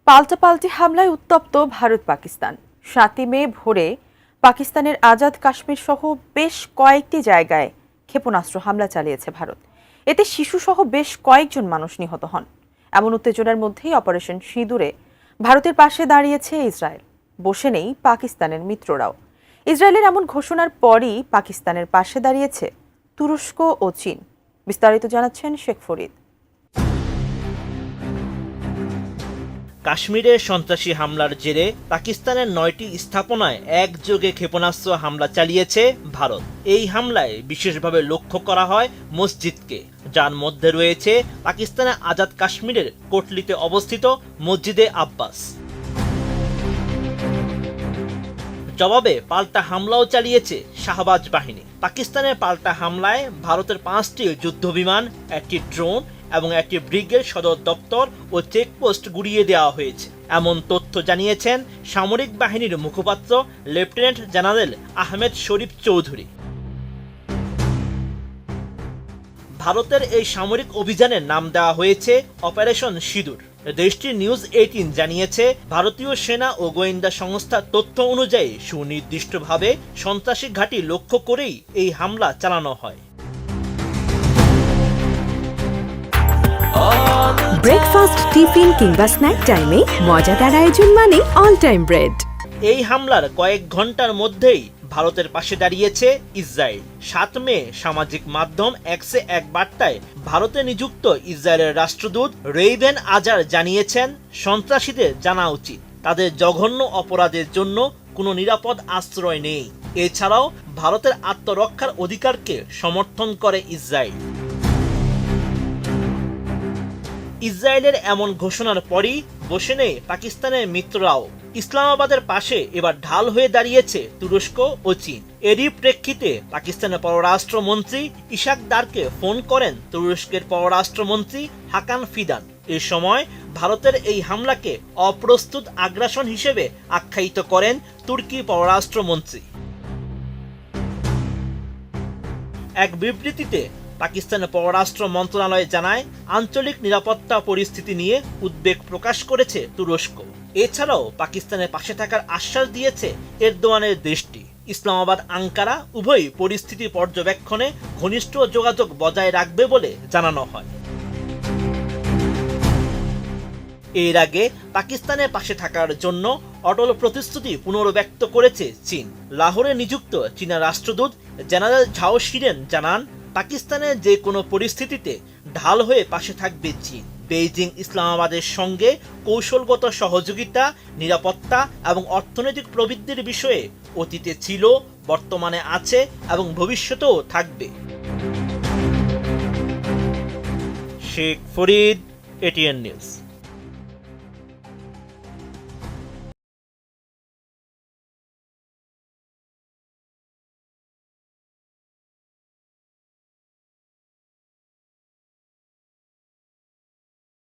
পাল্টাপাল্টি হামলায় উত্তপ্ত ভারত পাকিস্তান। ৭ই মে ভোরে পাকিস্তানের আজাদ কাশ্মীর সহ বেশ কয়েকটি জায়গায় ক্ষেপণাস্ত্র হামলা চালিয়েছে ভারত। এতে শিশুসহ বেশ কয়েকজন মানুষ নিহত হন। এমন উত্তেজনার মধ্যেই অপারেশন সিঁদুরে ভারতের পাশে দাঁড়িয়েছে ইসরায়েল। বসে নেই পাকিস্তানের মিত্ররাও। ইসরায়েলের এমন ঘোষণার পরই পাকিস্তানের পাশে দাঁড়িয়েছে তুরস্ক ও চীন। বিস্তারিত জানাচ্ছেন শেখ ফরিদ। কাশ্মীরে সন্ত্রাসী হামলার জেরে পাকিস্তানের ৯টি স্থাপনায় একযোগে ক্ষেপণাস্ত্র হামলা চালিয়েছে ভারত। এই হামলায় বিশেষভাবে লক্ষ্য করা হয় মসজিদকে, যার মধ্যে রয়েছে পাকিস্তানের আজাদ কাশ্মীরের কোটলিতে অবস্থিত মসজিদে আব্বাস। জবাবে পাল্টা হামলাও চালিয়েছে শাহবাজ বাহিনী। পাকিস্তানের পাল্টা হামলায় ভারতের ৫টি যুদ্ধবিমান, একটি ড্রোন এবং একটি ব্রিগেড সদর দপ্তর ও চেকপোস্ট গুড়িয়ে দেওয়া হয়েছে। এমন তথ্য জানিয়েছেন সামরিক বাহিনীর মুখপাত্র লেফটেন্যান্ট জেনারেল আহমেদ শরীফ চৌধুরী। ভারতের এই সামরিক অভিযানের নাম দেওয়া হয়েছে অপারেশন সিঁদুর। দেশটির নিউজ 18 জানিয়েছে, ভারতীয় সেনা ও গোয়েন্দা সংস্থার তথ্য অনুযায়ী সুনির্দিষ্টভাবে সন্ত্রাসী ঘাঁটি লক্ষ্য করেই এই হামলা চালানো হয়। ব্রেকফাস্ট, টিফিন কিংবা স্ন্যাক টাইমে মজাদার আয়োজন মানে অল টাইম ব্রেড। এই হামলার কয়েক ঘন্টার মধ্যেই ভারতের পাশে দাঁড়িয়েছে ইসরায়েল। ৭ মে সামাজিক মাধ্যম এক্সে এক বার্তায় ভারতে নিযুক্ত ইসরায়েলের রাষ্ট্রদূত রেইভেন আজার জানিয়েছেন, সন্ত্রাসীদের জানা উচিত তাদের জঘন্য অপরাধের জন্য কোনো নিরাপদ আশ্রয় নেই। এছাড়াও ভারতের আত্মরক্ষার অধিকারকে সমর্থন করে ইসরায়েল। ইসরায়েলের এমন ঘোষণার পরই বসে নেই পাকিস্তানের মিত্ররাও। ইসলামাবাদের পাশে এবার ঢাল হয়ে দাঁড়িয়েছে তুরস্ক ও চীন। এরই প্রেক্ষিতে পাকিস্তানের পররাষ্ট্রমন্ত্রী ইশাক দারকে ফোন করেন তুরস্কের পররাষ্ট্রমন্ত্রী হাকান ফিদান। এ সময় ভারতের এই হামলাকে অপ্রস্তুত আগ্রাসন হিসেবে আখ্যায়িত করেন তুর্কি পররাষ্ট্রমন্ত্রী। এক বিবৃতিতে পাকিস্তানের পররাষ্ট্র মন্ত্রণালয় জানায়, আঞ্চলিক নিরাপত্তা পরিস্থিতি নিয়ে উদ্বেগ প্রকাশ করেছে তুরস্ক। এছাড়াও পাকিস্তানের পাশে থাকার আশ্বাস দিয়েছে এরদোয়ানের দেশটি। ইসলামাবাদ আঙ্কারা উভয় পরিস্থিতি পর্যবেক্ষণে ঘনিষ্ঠ যোগাযোগ বজায় রাখবে বলে জানানো হয়। এর আগে পাকিস্তানের পাশে থাকার জন্য অটল প্রতিশ্রুতি পুনর্ব্যক্ত করেছে চীন। লাহোরে নিযুক্ত চীনা রাষ্ট্রদূত জেনারেল ঝাও শিরেন জানান, পাকিস্তানের যে কোনো পরিস্থিতিতে ঢাল হয়ে পাশে থাকবে চীন। বেইজিং ইসলামাবাদের সঙ্গে কৌশলগত সহযোগিতা, নিরাপত্তা এবং অর্থনৈতিক প্রবৃদ্ধির বিষয়ে অতীতে ছিল, বর্তমানে আছে এবং ভবিষ্যতেও থাকবে। Sheikh Farid, ATN news.